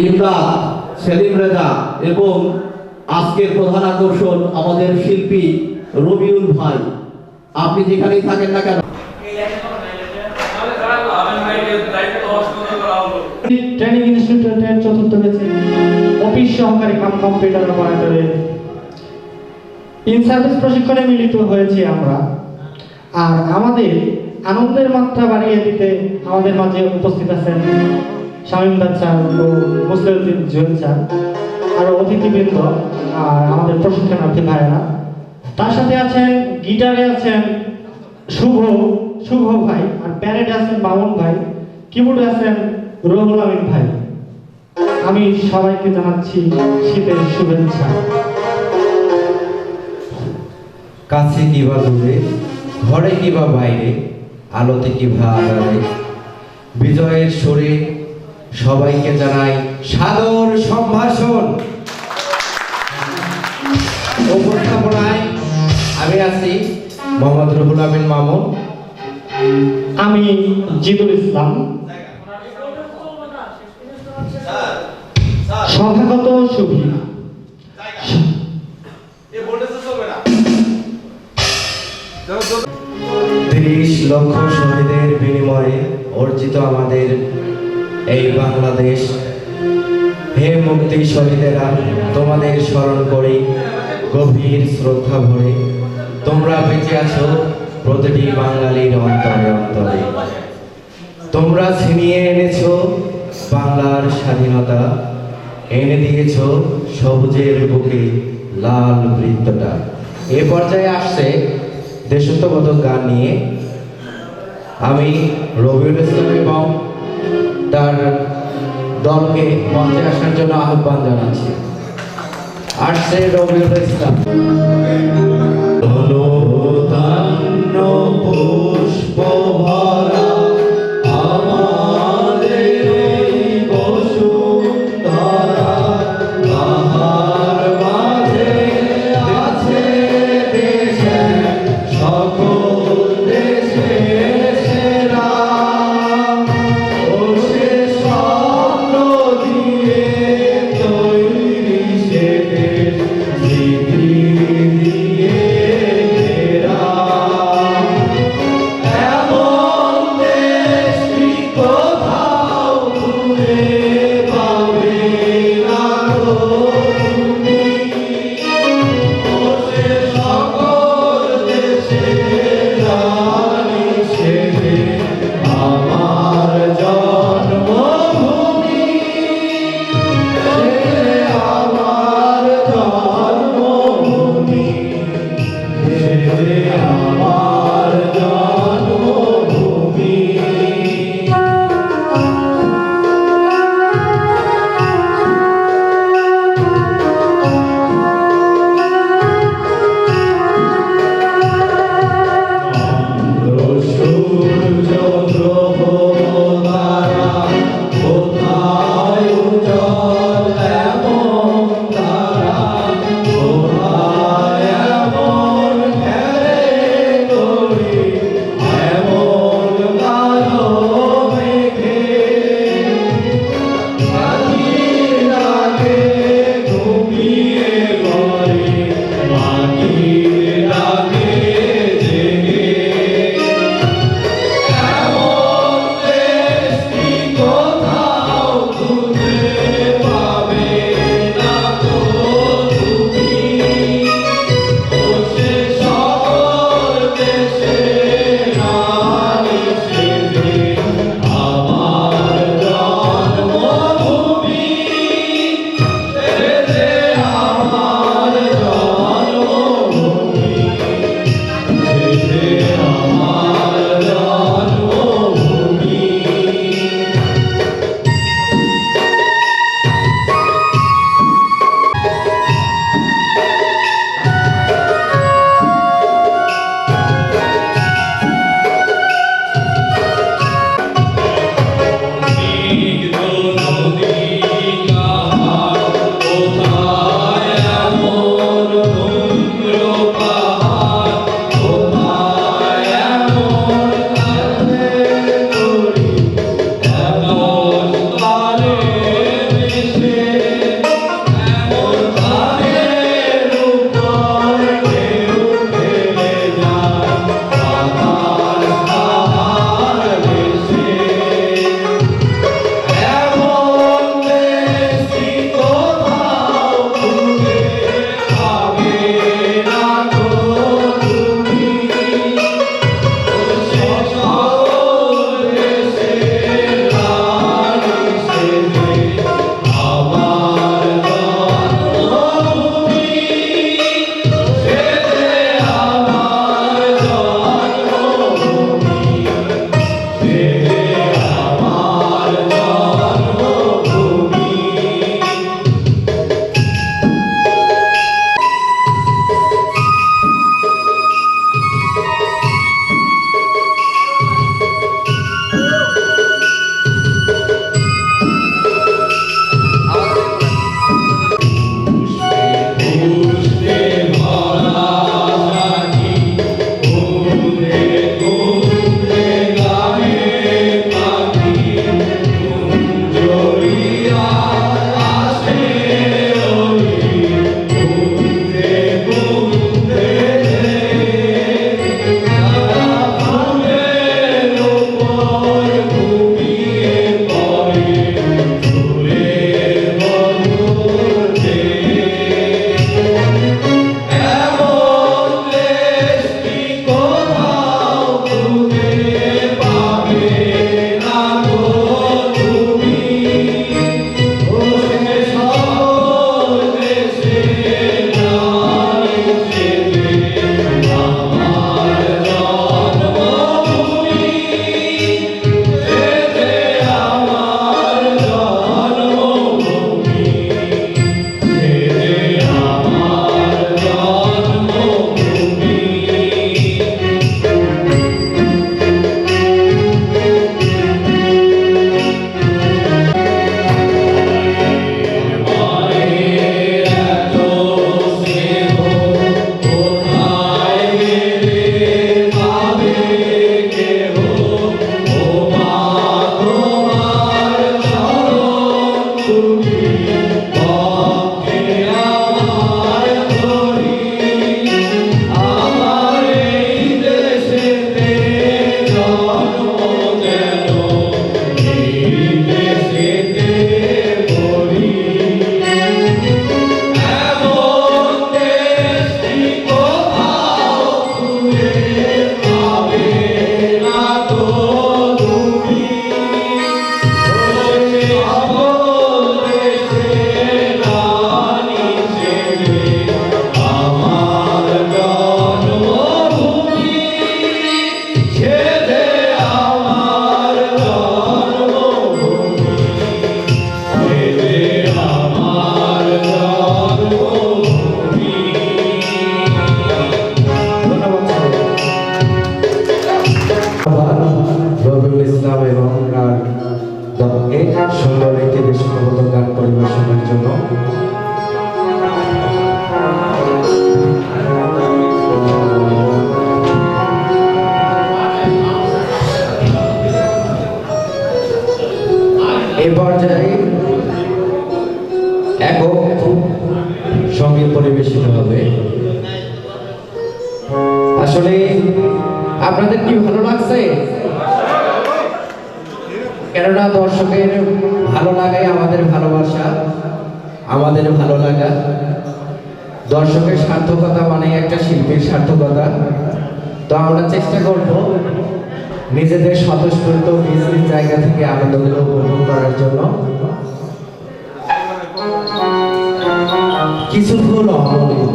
ইমরান, সেলিম রেজা এবং আজকের প্রধান আকর্ষণ আমাদের শিল্পী রবিউল ভাই। আপনি যেখানেই থাকেন না কেন, ট্রেনিং ইনস্টিটিউটের চতুর্থ ব্যাচে অফিস সহকারী কাম কম্পিউটার অপারেটরের ইন সার্ভিস প্রশিক্ষণে মিলিত হয়েছি আমরা। আর আমাদের আনন্দের মাত্রা বাড়িয়ে দিতে আমাদের মাঝে উপস্থিত আছেন শামীম বাচ্চা ও মুসলিউদ্দিন জুয়েল স্যার, আরো অতিথিবৃন্দ আর আমাদের প্রশিক্ষণার্থী ভাইয়েরা। তার সাথে আছেন গিটারে আছেন শুভ ভাই, আর প্যারেডে আছেন মামুন ভাই, কিবোর্ডে আছেন রুহুল আমিন ভাই। আমি সবাইকে জানাচ্ছি শীতের শুভেচ্ছা। কাছে কিবা দূরে, ঘরে কিবা বাইরে, আলোতে কিবা আধারে, বিজয়ের সুরে সবাইকে জানাই সাদর সম্ভাষণ। উপস্থাপনায় আমি আছি মোহাম্মদ রুহুল আমিন মামুন। আমি জিদুল ইসলাম। সভাগত সুভি। 30 লক্ষ শহীদের বিনিময়ে অর্জিত আমাদের এই বাংলাদেশ। হে মুক্তি শহীদেরা, তোমাদের স্মরণ করি গভীর শ্রদ্ধা ভরে। তোমরা বেঁচে আছো প্রতিটি বাঙালির অন্তরে অন্তরে। তোমরা ছিনিয়ে এনেছো বাংলার স্বাধীনতা, এনে দিয়েছো সবুজের বুকে লাল বৃত্তটা। এ পর্যায়ে আসছে দেশাত্মবোধক গান নিয়ে আমি রবিউল ইসলাম এবং তার দলকে মঞ্চে আসার জন্য আহ্বান জানাচ্ছি। আসছে রবিউল ইসলাম। পুষ্প ভরা আমাদের এই বসুন্ধরা, বাহার মাঝে আছে দেশের সকল দেশের সেরা। ও সে স্বপ্ন দিয়ে তৈরি সে দেশ, স্মৃতি দিয়ে ঘেরা। তুমি পক্ষে আমার ধরি আমার এই দেশেতে জন্ম যেন এই দেশেতে মরি এমন দেশটি কোথাও খুঁজে পাবে না তো তুমি ওরে আপন দেশের রানী ছেড়ে আমার জন্মভূমি ছেড়ে আমার জন্মভূমি ছেড়ে আমার জন্মভূমি রবিউল ইসলাম এবং তার দলকে সুন্দর একটি দেশপ্রবোধক গান পরিবেশনের জন্য এই পর্যায়ে একক সঙ্গীত পরিবেশিত হবে। আসলে আপনাদের কি ভালো লাগছে? কেননা দর্শকের ভালো লাগাই আমাদের ভালোবাসা, আমাদের ভালো লাগা। দর্শকের সার্থকতা মানে একটা শিল্পীর সার্থকতা। তো আমরা চেষ্টা করব নিজেদের স্বতঃস্ফূর্ত নিজ নিজ জায়গা থেকে আনন্দগুলো উপভোগ করার জন্য। কিছু ফুল অমলিন,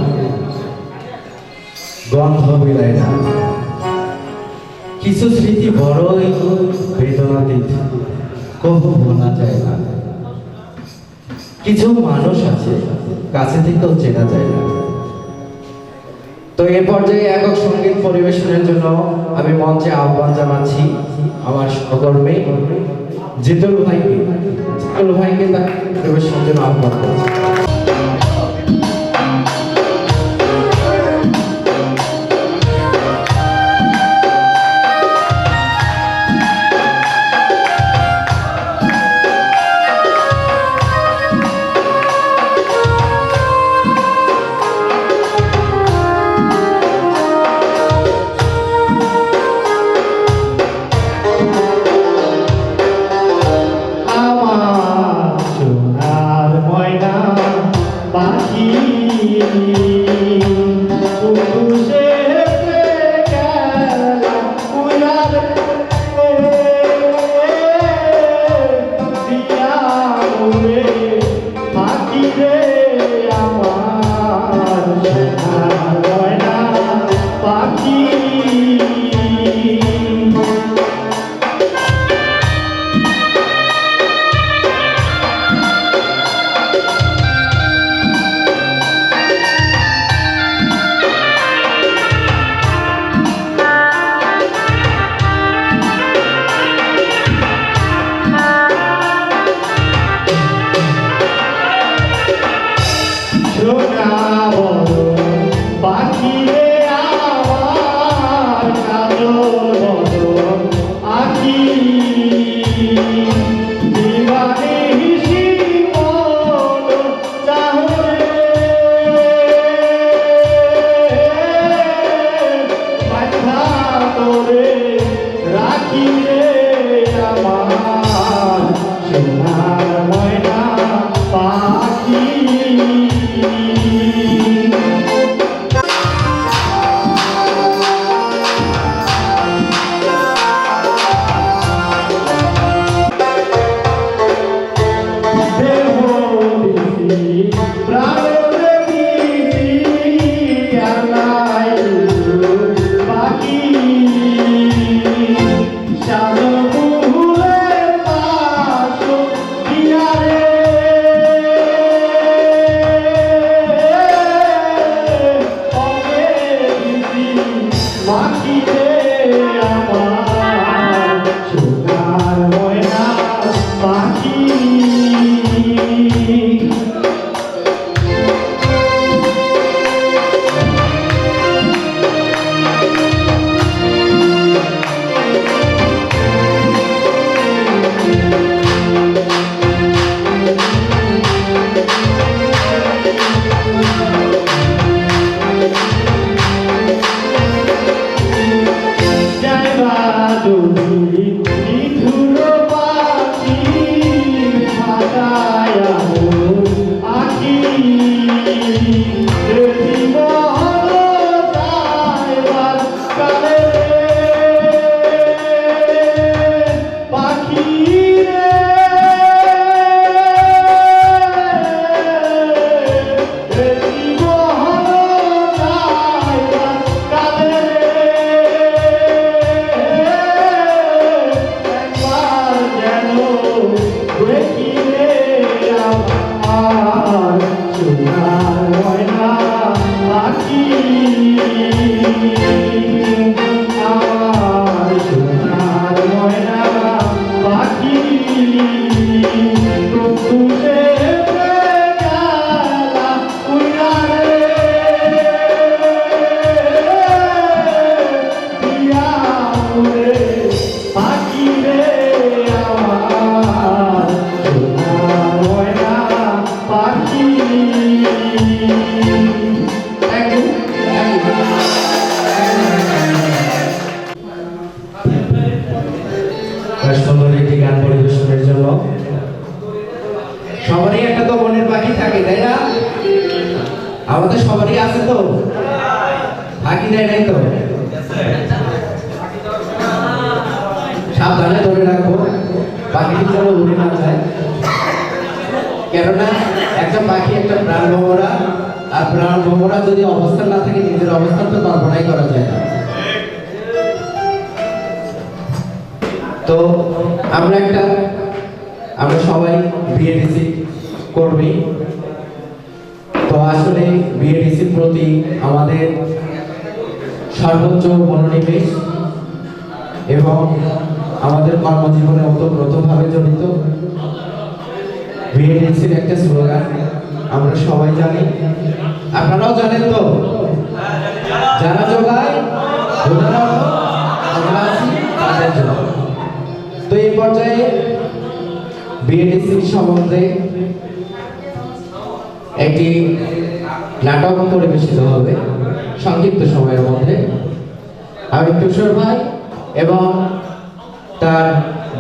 গন্ধ বিলায় না, কিছু স্মৃতি বড়ই বেদনাতীত, কবু ভোলা যায় না। কিছু মানুষ আছে কাছে থেকেও চেনা যায় না। তো এ পর্যায়ে একক সঙ্গীত পরিবেশনের জন্য আমি মঞ্চে আহ্বান জানাচ্ছি আমার সহকর্মী জিতুল ভাইকে তার পরিবেশনের জন্য আহ্বান করছি। আমার সোনার ময়না পাখি পুরুষে গেল উড়ার দিয়া উড়ে পাখি রে আমার সোনার ময়না পাখি। সবারই একটা তো মনের পাখি থাকে, তাই না? আমাদের সবারই আছে তো, ফাঁকি দেয় নাই তো? সাবধানে ধরে রাখো, পাখিটি যেন উড়ে না যায়। কেননা একটা পাখি একটা প্রাণ ভ্রমরা, আর প্রাণ ভ্রমরা যদি অবস্থান না থাকে, নিজের অবস্থান তো কল্পনাই করা যায় না। তো আমরা সবাই বিএডিসি কর্মী। তো আসলে বিএডিসির প্রতি আমাদের সর্বোচ্চ মনোনিবেশ এবং আমাদের কর্মজীবনে ওতপ্রোতভাবে জড়িত। বিএডিসির একটা স্লোগান আমরা সবাই জানি, আপনারাও জানেন তো, যারা যোগায় আমরা আছি তাদের জন্য। তো এই পর্যায়ে বিএডিসির সম্বন্ধে একটি নাটক পরিবেশিত হবে সংক্ষিপ্ত সময়ের মধ্যে। আমি তুষার ভাই এবং তার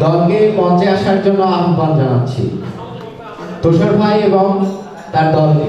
দলকে মঞ্চে আসার জন্য আহ্বান জানাচ্ছি। তুষার ভাই এবং তার দলকে।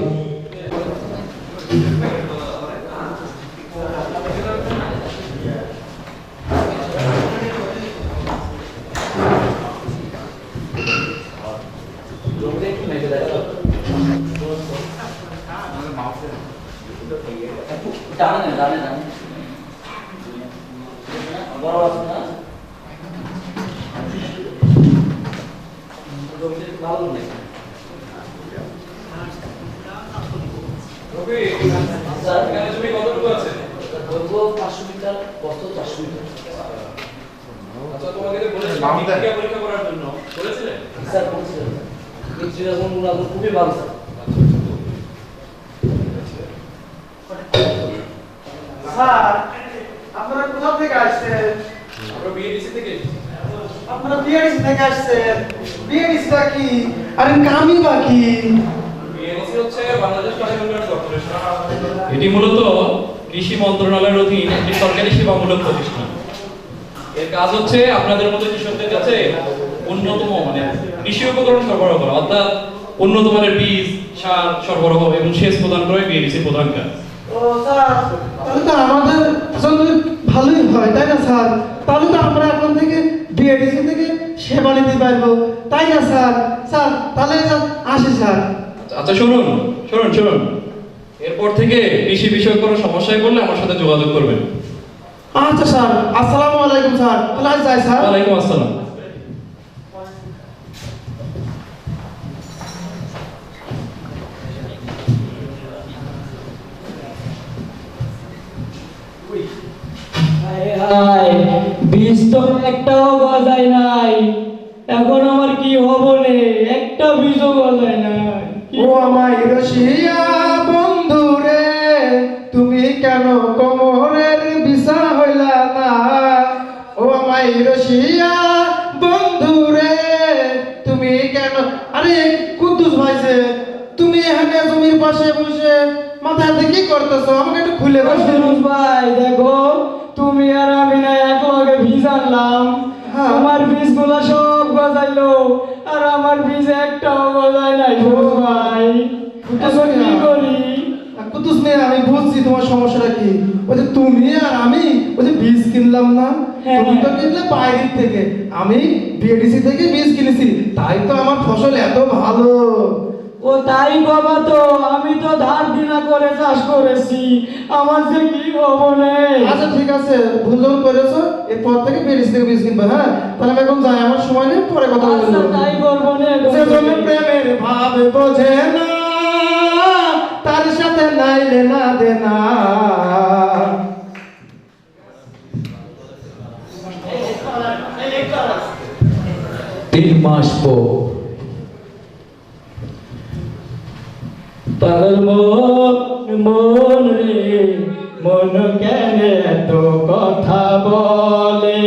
খুবই ভালো স্যার। স্যার, আপনারা কোথা থেকে আসছেন? আমরা বিএডিসি থেকে এসেছি। আপনারা বিএডিসি থেকে আসছেন? বিএডিসিটা কি? আরে কামই বা কি? বিএডিসি হচ্ছে বাংলাদেশ পানি উন্নয়ন কর্পোরেশন। এটি মূলত কৃষি মন্ত্রণালয়ের অধীন একটি সরকারি সেবামূলক প্রতিষ্ঠান। এর কাজ হচ্ছে আপনাদের মতো কৃষকদের কাছে উন্নত কৃষি উপকরণ সরবরাহ করা, অর্থাৎ উন্নত মানের বীজ, সার সরবরাহ এবং সেচ প্রদান করে বিএডিসির প্রধান কাজ। ও স্যার, তাহলে তো আমাদের জন্য ভালোই হয়, তাই না স্যার? তাহলে তো আমরা এখন থেকে বিএডিসি থেকে সেবা নিতে পারবো, তাই না স্যার? স্যার তাহলে আসি স্যার। আচ্ছা শুনুন শুনুন শুনুন, এরপর থেকে কৃষি বিষয়ক কোনো সমস্যায় পড়লে আমার সাথে যোগাযোগ করবেন। আচ্ছা স্যার, আসসালামু আলাইকুম স্যার। তাহলে আজ যাই স্যার। ওয়ালাইকুম আসসালাম। বীজ তো একটাও গজায় নাই, এখন আমার কি হবো রে? একটা বীজও গজায় নাই। ও আমায় রসিয়া বন্ধু রে, তুমি কেন কোমরের বিছা হইলা না? ও আমায় রসিয়া বন্ধু রে, তুমি কেন? আরে কুদ্দুস ভাই যে, তুমি এখানে জমির পাশে বসে মাথায় হাতে কি করতেছো? আমাকে একটু খুলে বসে। ফিরোজ ভাই দেখো, তুমি আর আমি না এক লগে বীজ আনলাম, হ্যাঁ। আমার বীজগুলো সব গজাইলো আর আমার বীজ একটাও গজায় নাই। ফিরোজ ভাই এখন কি করি? কুদ্দুস মিয়া, আমি বুঝছি তোমার সমস্যাটা কি। ওই যে তুমি আর আমি ওই যে বীজ কিনলাম না, হ্যাঁ। তুমি তো কিনলে বাইরের থেকে, আমি বিএডিসি থেকে বীজ কিনেছি, তাই তো আমার ফসল এত ভালো। ও তাই বাবা, তো আমি তো ধার দিনা করে চাষ করেছি, আমার যে কি হবো রে? আচ্ছা ঠিক আছে, ভুল যখন করেছো এরপর থেকে বিএডিসি থেকে বীজ কিনবে। হ্যাঁ তাহলে আমি এখন যাই, আমার সময় নেই, পরে কথা আচ্ছা বলবো। তাই করবো না। যে জন্য প্রেমের ভাব বোঝে না, তার সাথে নাইলে না দেনা। 3 মাস পর পাগল মন রে, মন কেন এত কথা বলে?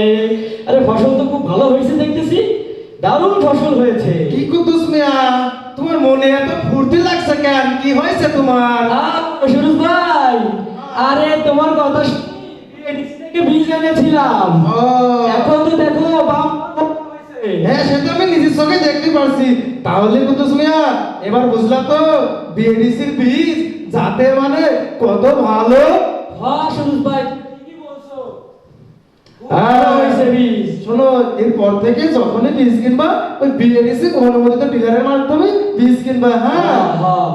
আরে ফসল তো খুব ভালো হয়েছে দেখতেছি, দারুণ ফসল হয়েছে। কি কুদ্দুস মিয়া, তোমার মনে এত ফুর্তি লাগছে কেন? কি হয়েছে তোমার? সুরজ ভাই, আরে তোমার কথা শুনে থেকে বীজ এনেছিলাম, ও এখন তো দেখো হ্যাঁ সেটা আমি নিজের চোখে দেখতে পারছি। তাহলে কুদ্দুস মিয়া এবার বুঝলা তো বিএডিসির বীজ যাতে মানে কত ভালো। হ্যাঁ সুরজ ভাই ঠিকই বলছো। খুব হ্যাঁ, ভালো হয়েছে বীজ। শোনো এরপর থেকে যখনই বীজ কিনবা ওই বিএডিসি অনুমোদিত ডিলারের মাধ্যমে বীজ কিনবা। হ্যাঁ হ্যাঁ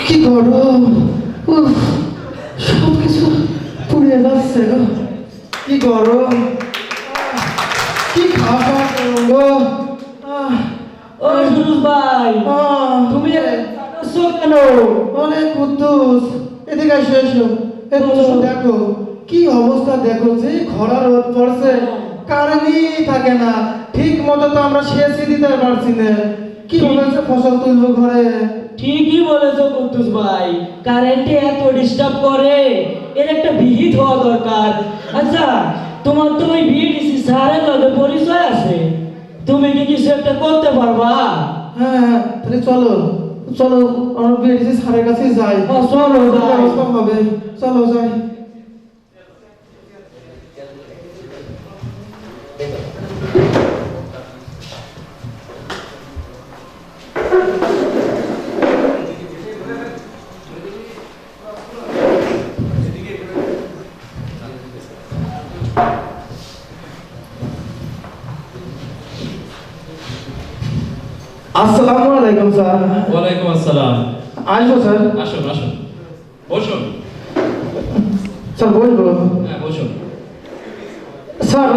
কি গরম, উফ, সব কিছু পুড়ে যাচ্ছে গো। কি গরম, কি খাবার গরম গো। ও সুরজ ভাই তুমি চাটাচ্ছো কেন? অনেক কুদ্দুস এদিকে এসো এসো। এসো দেখো কি অবস্থা, দেখো যে খরা রোদ পড়ছে, কারেন্টই থাকে না ঠিক মতো, তো আমরা সেচই দিতে পারছি না। কি বলেছে ফসল তুলবো ঘরে। ঠিকই বলেছো কুদ্দুস ভাই, কারেন্টে এত ডিস্টার্ব করে, এর একটা বিহিত হওয়া দরকার। আচ্ছা তোমার তো ওই বিএডিসি স্যারের লগে পরিচয় আছে, তুমি কি কিছু একটা করতে পারবা? হ্যাঁ হ্যাঁ, তাহলে চলো চলো আমরা বিএডিসি স্যারের কাছে যাই। চলো যাই। ব্যবস্থা হবে, চলো যাই। আসসালামু আলাইকুম স্যার। ওয়ালাইকুম আসসালাম। আসবো স্যার। আসুন আসুন, বসুন। স্যার বলবো। হ্যাঁ বসুন। স্যার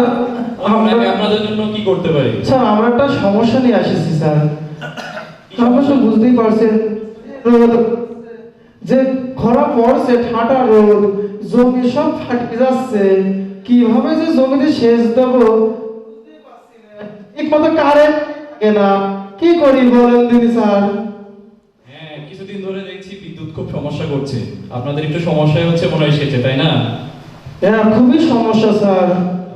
আমরা আমরা আপনাদের জন্য কি করতে পারি? স্যার আমরা একটা সমস্যা নিয়ে আসছি স্যার। আমরা তো বুঝতেই পারছেন রোদ, যে খরা পড়ছে, ঠান্ডা রোদ, জমি সব ফাটে যাচ্ছে, কিভাবে যে জমিতে সেচ দেবো ঠিক মতো কারেন্ট থাকে না, কি করি বলেন দিদি স্যার। হ্যাঁ, কিছুদিন ধরে দেখছি বিদ্যুৎ খুব সমস্যা করছে। আপনাদের একটু সমস্যাই হচ্ছে মনে হয় সেচে, তাই না? হ্যাঁ খুবই সমস্যা স্যার।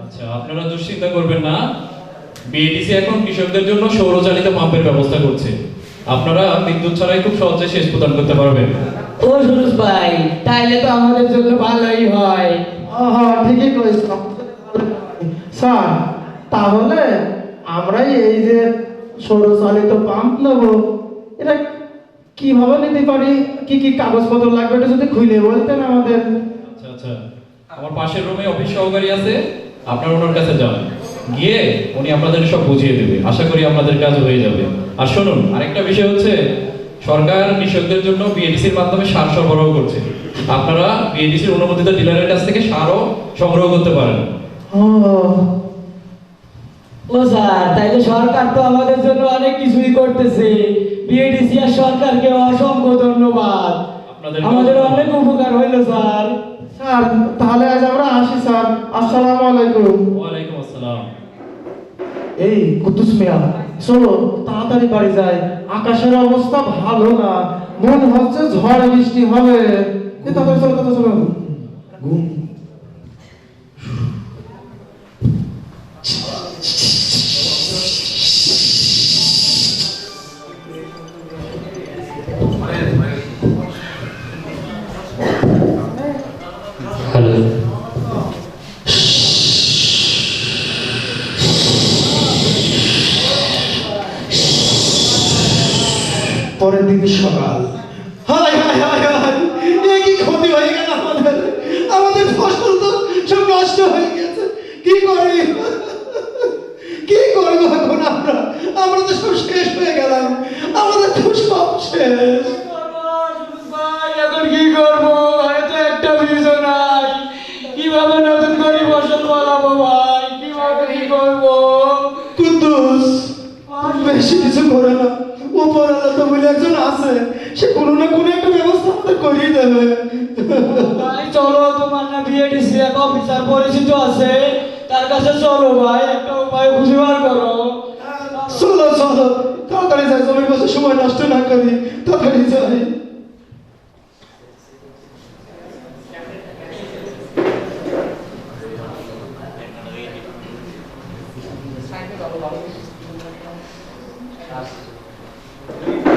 আচ্ছা, আপনারা দুশ্চিন্তা করবেন না। বিএডিসি এখন কৃষকদের জন্য সৌরচালিত পাম্পের ব্যবস্থা করছে। আপনারা বিদ্যুৎ ছাড়াই খুব সহজে সেচ প্রদান করতে পারবেন। ও সুরজ ভাই, তাইলে তো আমাদের জন্য ভালোই হয়। হ্যাঁ ঠিকই কইছো স্যার। তাহলে আমরা এই যে সৌরচালিত পাম্প নেবো, এটা কিভাবে নিতে পারি, কি কি কাগজপত্র লাগবে এটা যদি খুলে বলতেন আমাদের। আচ্ছা আচ্ছা, আমার পাশের রুমে অফিস সহকারী আছে, আপনার ওনার কাছে যান, গিয়ে উনি আপনাদের সব বুঝিয়ে দেবে। আশা করি আপনাদের কাজ হয়ে যাবে। আর শুনুন, আরেকটা বিষয় হচ্ছে সরকার কৃষকদের জন্য বিএডিসির মাধ্যমে সার সরবরাহ করছে। আপনারা বিএডিসির অনুমোদিত ডিলারের কাছ থেকে সারও সংগ্রহ করতে পারেন। ও ও স্যার, তাইলে সরকার তো আমাদের জন্য অনেক কিছুই করতেছে। বিএডিসি আর সরকারকে অসংখ্য ধন্যবাদ, আমাদের অনেক উপকার হইলো স্যার। স্যার তাহলে আজ আমরা আসি স্যার। আসসালামু আলাইকুম। ওয়ালাইকুম আসসালাম। এই কুদ্দুস মিয়া চলো তাড়াতাড়ি বাড়ি যাই, আকাশের অবস্থা ভালো না, মনে হচ্ছে ঝড় বৃষ্টি হবে। এই তাড়াতাড়ি চলো, তাড়াতাড়ি চলো। ঘুম। পরের দিন সকাল। হায় হায় হায় হায়, এ কি ক্ষতি হয়ে গেল আমাদের, আমাদের ফসল তো সব নষ্ট হয়ে গেছে। কি করি, কি করবো এখন আমরা, আমরা তো সব শেষ হয়ে গেলাম, আমাদের তো সব শেষ। ভাই এখন কি করবো, হয়তো একটা বীজও নাই, কিভাবে নতুন করে ফসল ফলাবো ভাই, কিভাবে কি করবো? কুদ্দুস বেশি কিছু করে না, উপরওয়ালা তো বলে একজন আছে, সে কোনো না কোনো একটা ব্যবস্থা আমাদের করিয়ে দেবে। ভাই চলো, তোমার না বিএডিসি এক অফিসার পরিচিত আছে, তার কাছে চলো ভাই, একটা উপায় খুঁজে বার করো। চলো চলো তাড়াতাড়ি যাই, জমির পাশে সময় নষ্ট না করি, তাড়াতাড়ি যাই। Thank you.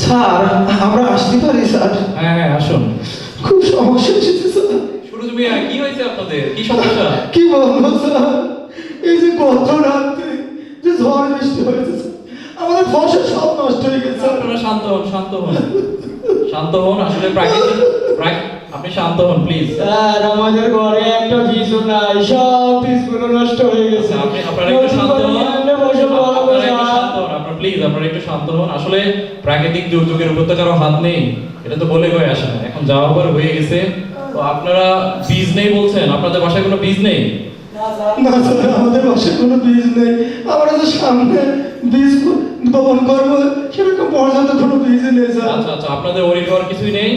স্যার আমরা আসতে পারি স্যার? হ্যাঁ হ্যাঁ আসুন। খুব সমস্যা এসেছে স্যার। সুরজ মিয়া কি হয়েছে আপনাদের, কি সমস্যা? কি বলবো স্যার, এই যে গত রাতে যে ঝড় বৃষ্টি হয়েছে স্যার, আমাদের ফসল সব নষ্ট হয়ে গেছে স্যার। আপনারা শান্ত হন, শান্ত হন, শান্ত হন। আসলে আপনি শান্ত হন প্লিজ। স্যার আমাদের ঘরে একটা বীজও নাই, সব বীজগুলো নষ্ট হয়ে গেছে। আপনারা একটু শান্ত হন, ফসল ভালো আপনারা একটু শান্ত হন, আপনারা প্লিজ আপনারা একটু শান্ত হন। আসলে প্রাকৃতিক দুর্যোগের উপর তো কারো হাত নেই, এটা তো বলে কয়ে আসে না। এখন যাওয়া পর হয়ে গেছে। তো আপনারা বীজ নেই বলছেন, আপনাদের বাসায় কোনো বীজ নেই? না স্যার, আমাদের বাসায় কোনো বীজ নেই। আমরা যে সামনে বীজ বপন করবো সেরকম পর্যন্ত কোনো বীজ নেই স্যার। আচ্ছা আচ্ছা, আপনাদের ওরি হওয়ার কিছুই নেই।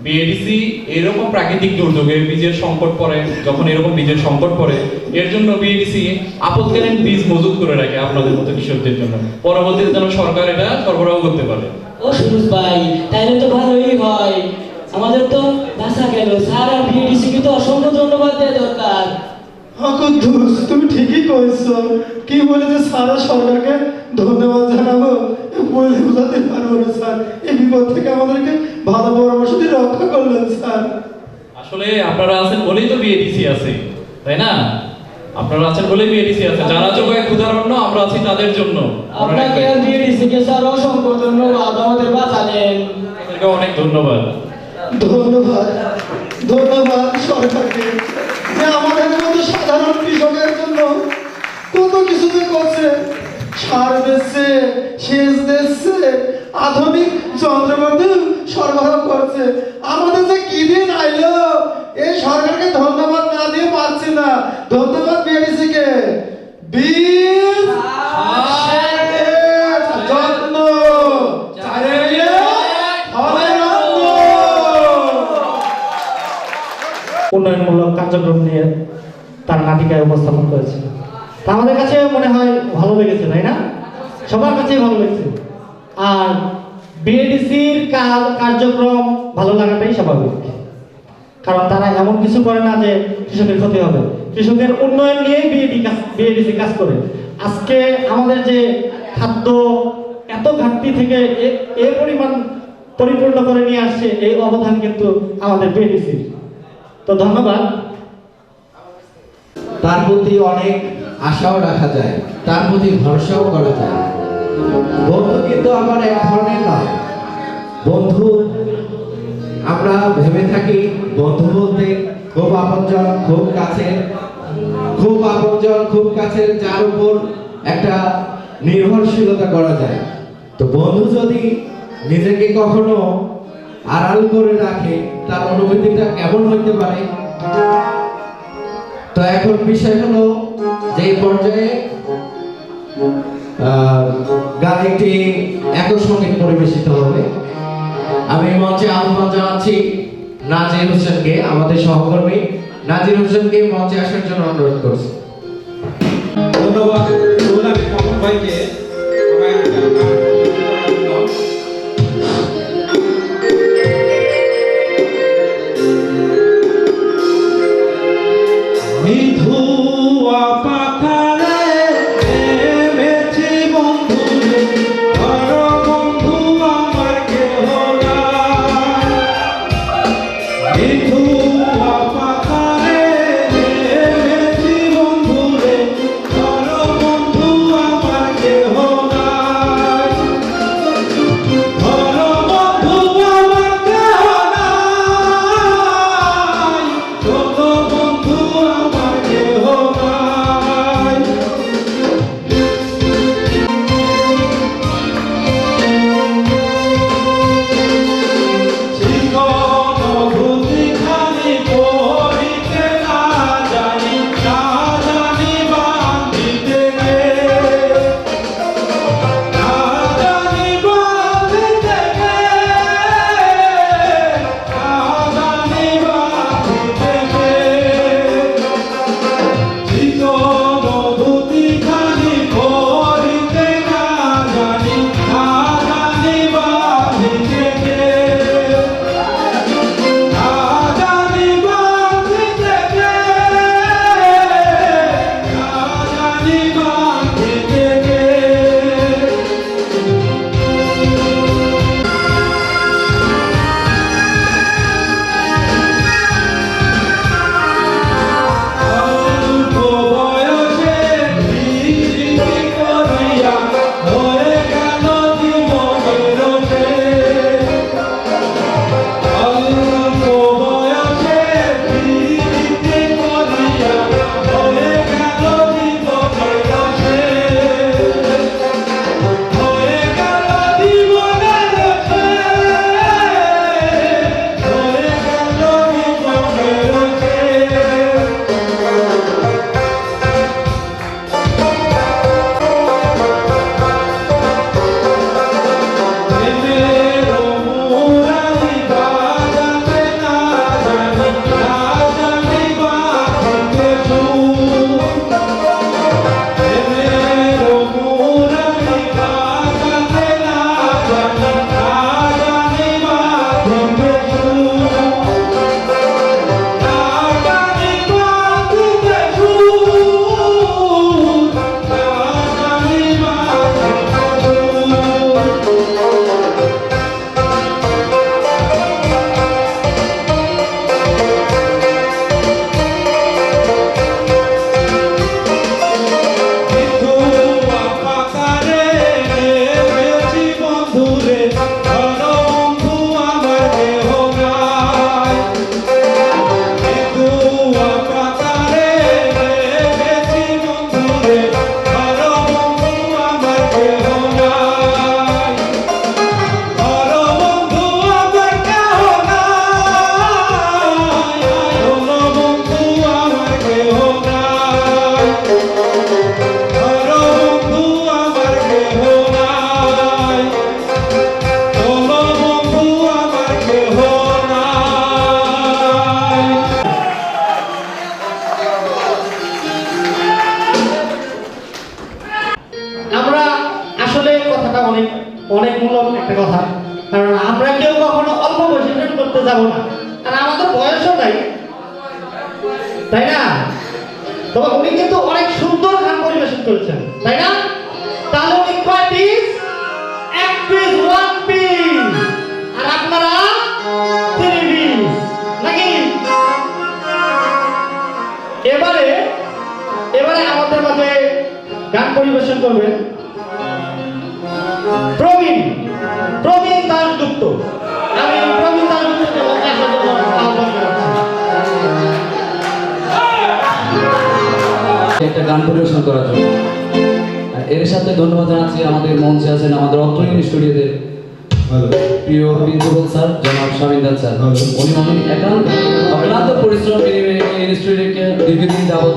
বিএডিসি এরকম প্রাকৃতিক দুর্যোগে বীজের সংকট পড়ে, যখন এরকম বীজের সংকট পড়ে, এর জন্য বিএডিসি আপদকালীন বীজ মজুত করে রাখে আপনাদের মতো কৃষকদের জন্য, পরবর্তীতে যেন সরকার এটা সরবরাহ করতে পারে। ও সুরজ ভাই, তাইলে তো ভালোই হয়, আমাদের তো বাসা গেল। স্যার আর বিএডিসি কে তো অসংখ্য ধন্যবাদ দেওয়া দরকার। কুদ্দুস, তুমি ঠিকই কইছো। কি বলে যে সারা সরকারকে ধন্যবাদ জানাবো বলে বোঝাতে পারবো না স্যার। এই বিপদ থেকে আমাদেরকে ভালো পরামর্শ দিয়ে রক্ষা করলেন স্যার। আসলে আপনারা আছেন বলেই তো বিএডিসি আছে, তাই না? আপনারা আছেন বলেই বিএডিসি আছে। যারা যোগায় ক্ষুধারণ্য, আমরা আছি তাদের জন্য। আপনাকে আর বিএডিসি কে স্যার অসংখ্য ধন্যবাদ, আমাদের বাঁচালেন। আপনাদেরকে অনেক ধন্যবাদ। ধন্যবাদ, ধন্যবাদ সরকারকে, যে আমাদের মতো সাধারণ কৃষকের জন্য কত কিছু যে করছে। সার দিচ্ছে, সেচ দিচ্ছে, আধুনিক যন্ত্রপাতি সরবরাহ করছে। আমাদের যে কি দিন আইলো, এই সরকারকে ধন্যবাদ না দিয়ে পারছি না। ধন্যবাদ বিএডিসি কে। বীজ সারের যত্ন চারিয়ে ফলের অন্ন। উন্নয়নমূলক কার্যক্রম নিয়ে তার নাটিকায় উপস্থাপন করেছে। তা আমাদের কাছে মনে হয় ভালো লেগেছে, তাই না? সবার কাছেই ভালো লেগেছে। আর বিএডিসির কার্যক্রম ভালো লাগাটাই স্বাভাবিক, কারণ তারা এমন কিছু করে না যে কৃষকের ক্ষতি হবে। কৃষকের উন্নয়ন নিয়েই বিএডিসি কাজ করে। আজকে আমাদের যে খাদ্য এত ঘাটতি থেকে এ পরিমাণ পরিপূর্ণ করে নিয়ে আসছে, এই অবদান কিন্তু আমাদের বিএডিসির। তো ধন্যবাদ। তার প্রতি অনেক আশাও রাখা যায়, তার প্রতি ভরসাও করা যায়। বন্ধু কিন্তু আবার এক ধরনের নয়। বন্ধু আমরা ভেবে থাকি বন্ধু বলতে খুব আপনজন, খুব কাছের, খুব আপনজন, খুব কাছের, যার উপর একটা নির্ভরশীলতা করা যায়। তো বন্ধু যদি নিজেকে কখনো আড়াল করে রাখে, তার অনুভূতিটা কেমন হতে পারে? তো এখন বিষয় হলো যে পর্যায়ে গান একটি একক সঙ্গীত পরিবেশিত হবে। আমি মঞ্চে আহ্বান জানাচ্ছি নাজির হোসেনকে, আমাদের সহকর্মী নাজির হোসেনকে মঞ্চে আসার জন্য অনুরোধ করছি। ধন্যবাদ মামুন ভাইকে। ধুয়া পাখারে নেমেছি বন্ধু, ধর বন্ধু আমার কেহ নাই। ধুয়া পাখারে নেমেছি বন্ধু রে, ধর বন্ধু আমার অনেক অনেক মূলক একটা কথা, কারণ আমরা কেউ কখনো অল্প বয়সে প্রেম করতে যাব না, আর আমাদের বয়সও নাই, তাই না? তবে উনি কিন্তু অনেক সুন্দর গান পরিবেশন করেছেন, তাই না? তাহলে উনি কয় পিস? এক পিস, ওয়ান পিস, আর আপনারা 3 পিস নাকি? এবারে আমাদের মাঝে গান পরিবেশন করবেন প্রবীণ দাশগুপ্ত। আমি প্রবীণ দাশগুপ্তকে মঞ্চে আসার জন্য আহ্বান জানাচ্ছি। একটা গান পরিবেশন করার জন্য। আর এর সাথে ধন্যবাদ জানাচ্ছি আমাদের মঞ্চে আছেন আমাদের অত্রহীন স্টুডিওদের প্রিয় প্রিন্সিপাল স্যার জনাব শামিন্দার স্যার। উনি অক্লান্ত পরিশ্রম ইনস্টিটিউটকে দীর্ঘদিন যাবৎ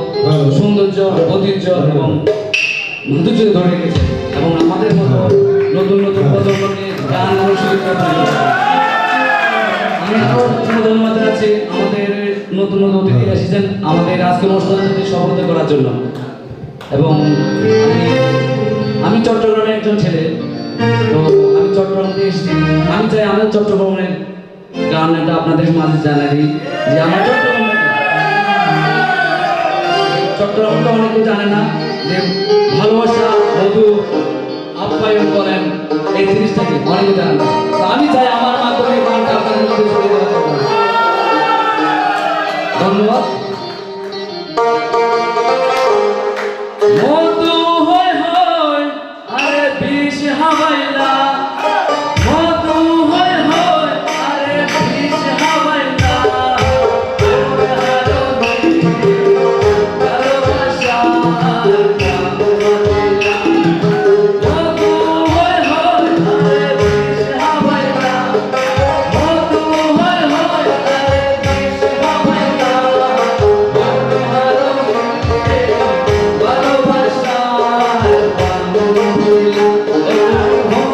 সৌন্দর্য, ঐতিহ্য এবং মাধুর্য ধরে রেখেছে এবং আমাদের মতো নতুন নতুন প্রজন্মকে গান ও সুযোগ আমি আরো ধন্যবাদ জানাচ্ছি আমাদের নতুন নতুন অতিথি এসেছেন আমাদের আজকের অনুষ্ঠানটি সফলতা করার জন্য। এবং আমি চট্টগ্রামের একজন ছেলে, তো আমি চট্টগ্রাম থেকে এসেছি। আমি চাই আমাদের চট্টগ্রামের গানটা আপনাদের মাঝে জানাই যে আমার চট্টগ্রামটা অনেকে জানে না যে ভালোবাসা, মধু, আপ্যায়ন করেন এই জিনিসটাকে অনেকে জানে না। তো আমি চাই আমার মাধ্যমে গানটা আপনাদের মধ্যে ছড়িয়ে দেওয়ার জন্য। ধন্যবাদ। মধু হয় হয় আরে বিষ হাওয়াইলা, মধু হয় হয় আরে বিষ হাওয়াইলা, ভালোবাসা Oh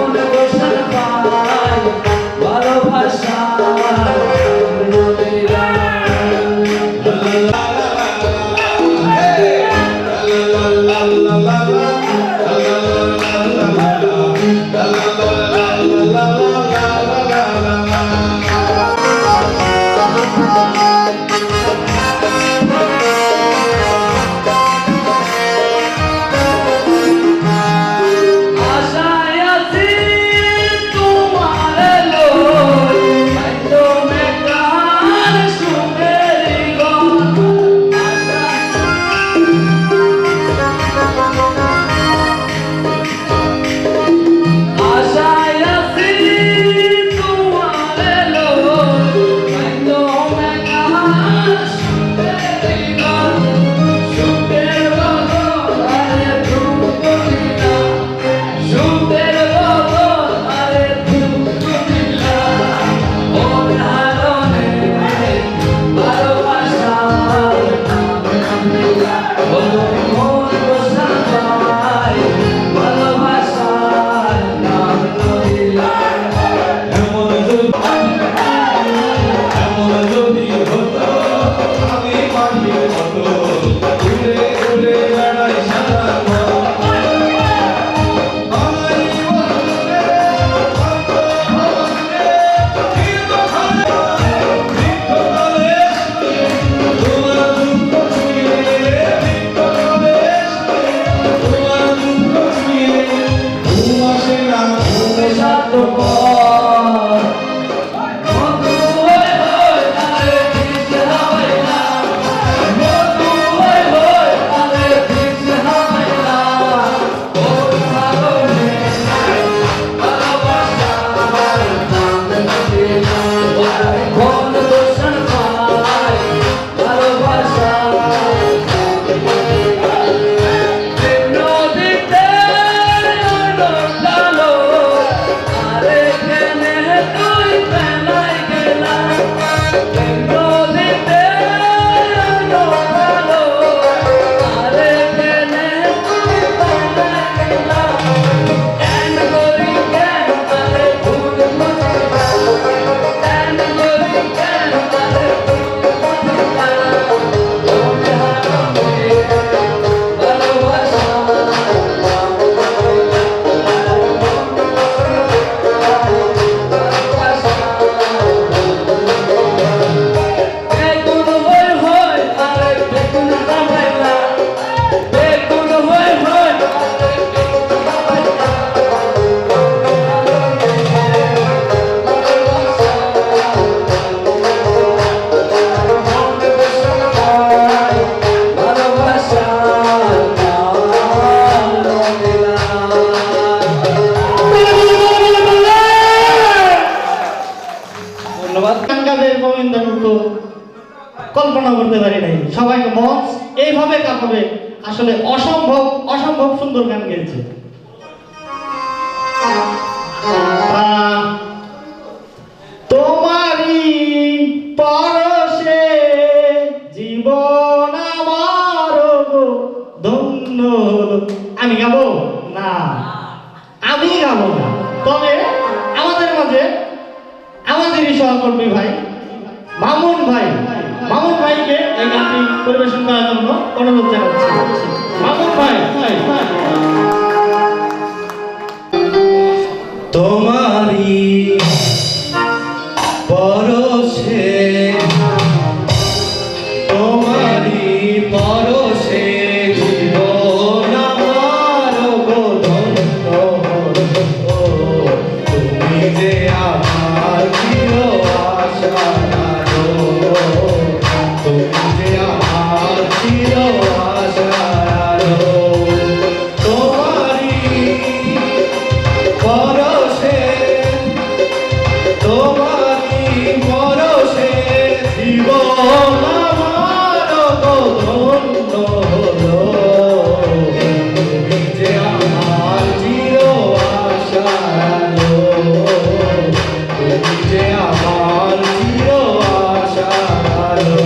কল্পনা করতে পারি নাই সবাইকে মঞ্চ এইভাবে কাঁপাবে আসলে অসম্ভব অসম্ভব সুন্দর গান গেয়েছে তোমারই পরশে জীবন আমার গো ধন্য হলো। আমি গাবো না, আমি গাবো না, তবে আমাদের মাঝে আমাদেরই সহকর্মী ভাই মামুন ভাইকে এই গানটি পরিবেশন করার জন্য অনুরোধ জানাচ্ছি। মামুন ভাই তোমারই পরশে তোমারই পরশে জীবন আমার গো ধন্য হলো। তুমি যে আমার চির আশার আলো, তুমি যে আমার চির আশার আলো। তোমারই পরশে তোমারই পরশে জীবন আমার গো ধন্য হলো। তুমি যে আমার চির আশার আলো, তুমি যে আমার চির আশার আলো।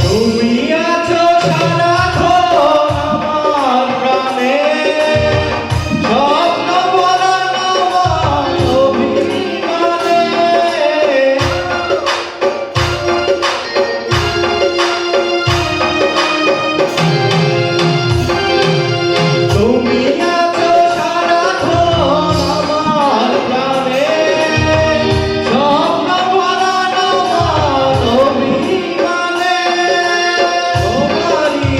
তুমি আছো সারাক্ষণ আমার প্রাণে, স্বপ্ন বলার আমার অভিমানে। তুমি আছো সারাক্ষণ আমার প্রাণে, স্বপ্ন বলার আমার অভিমানে। তোমারই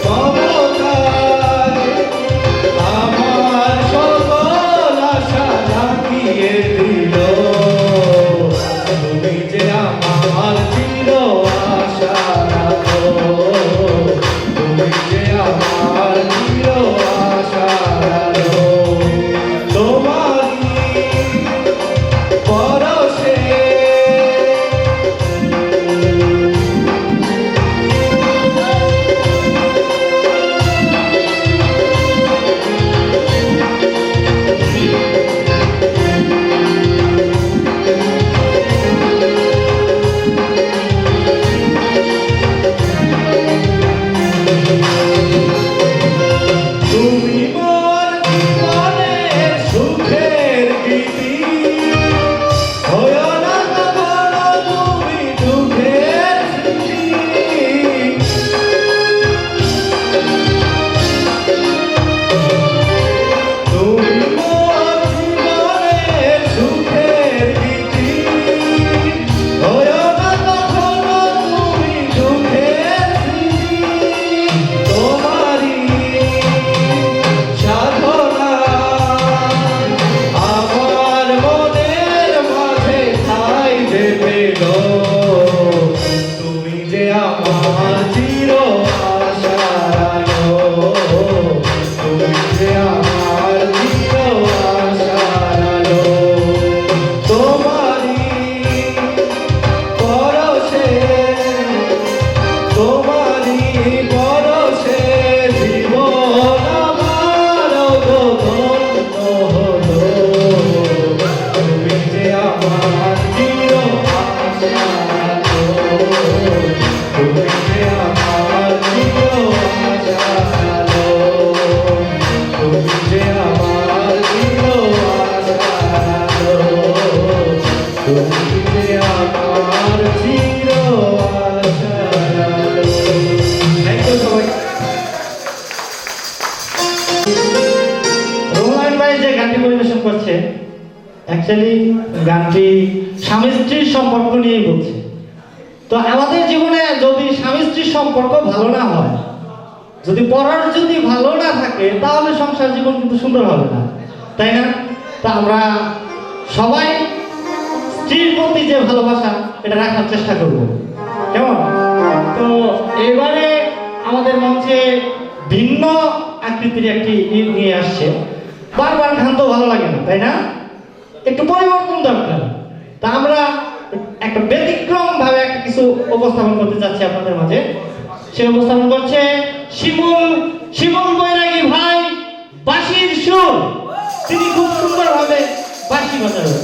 মমতায় আমার সকল আশা ঢাকিয়ে দিল। তুমি যে আমার চির আশার আলো, তুমি যে আমার চির আশার আলো। তোমারই পরশে তুমি মোর জীবনের সুখের গীতি, হয়ো না কখনো তুমি দুঃখের স্মৃতি। তুমি মোর জীবনের সুখের গীতি, হয়ো না কখনো তুমি দুঃখের স্মৃতি। তোমারই সাধনা আমার মনের মাঝে ঠাই যে পেল। তুমি যে আমার চির আশার আলো, তুমি যে আমার চির আশার আলো। তোমারই পরশে তোমারই পরশে জীবন আমার গো ধন্য হলো। তুমি যে আমার চির আশার আলো, তুমি যে আমার অ্যাকচুয়ালি গানটি স্বামী স্ত্রীর সম্পর্ক নিয়েই বলছে। তো আমাদের জীবনে যদি স্বামী স্ত্রীর সম্পর্ক ভালো না হয়, যদি পরার যদি ভালো না থাকে, তাহলে সংসার জীবন কিন্তু সুন্দর হবে না, তাই না? তা আমরা সবাই স্ত্রীর প্রতি যে ভালোবাসা এটা রাখার চেষ্টা করব, কেমন? তো এবারে আমাদের মঞ্চে ভিন্ন আকৃতির একটি ঈদ নিয়ে আসছে। বারবার গান তো ভালো লাগে না, তাই না? একটু পরিবর্তন দরকার। তা আমরা একটা ব্যতিক্রম ভাবে একটা কিছু উপস্থাপন করতে যাচ্ছি আপনাদের মাঝে। সে উপস্থাপন করছে শিমুল বৈরাগী ভাই, বাঁশির সুর। তিনি খুব সুন্দরভাবে বাঁশি বাজাবেন।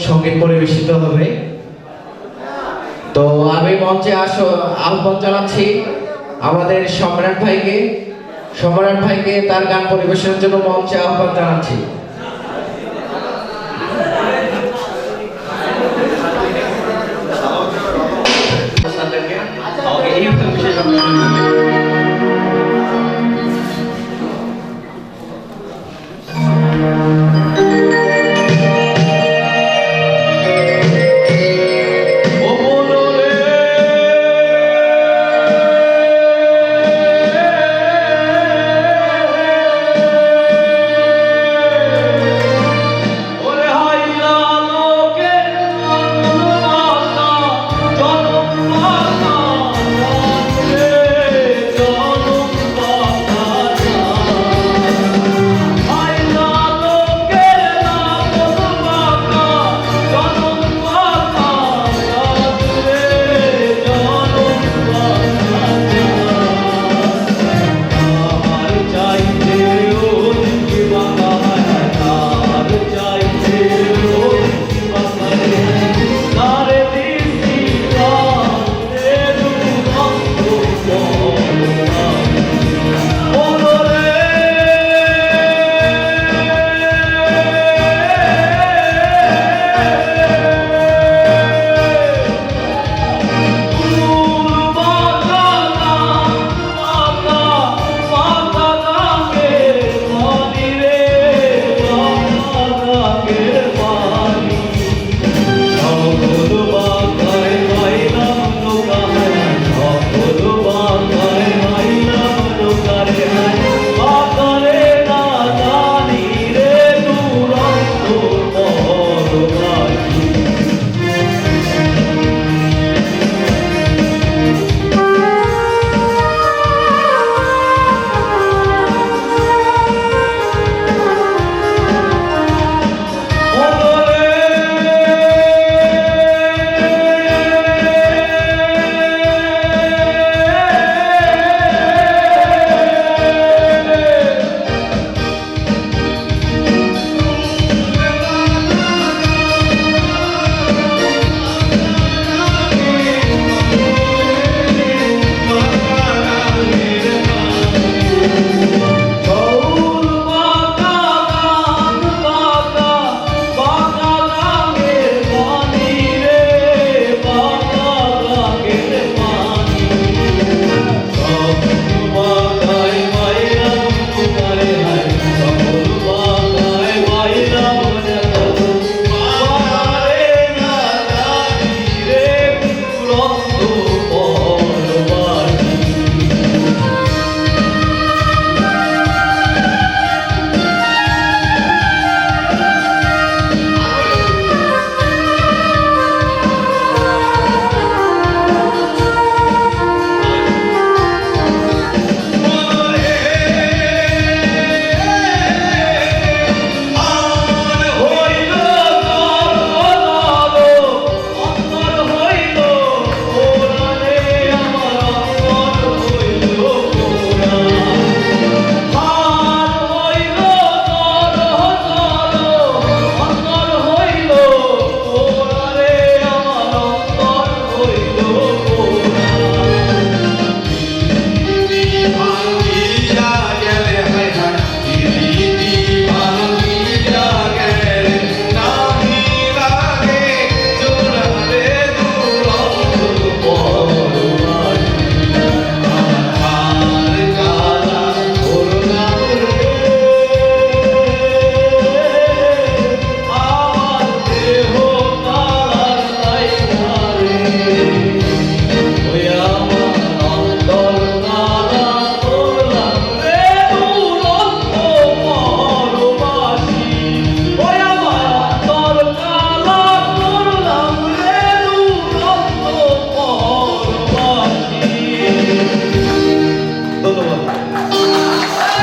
সঙ্গীত পরিবেশিত হবে। তো আমি মঞ্চে আহ্বান জানাচ্ছি আমাদের সম্রাট ভাইকে তার গান পরিবেশনের জন্য মঞ্চে আহ্বান জানাচ্ছি।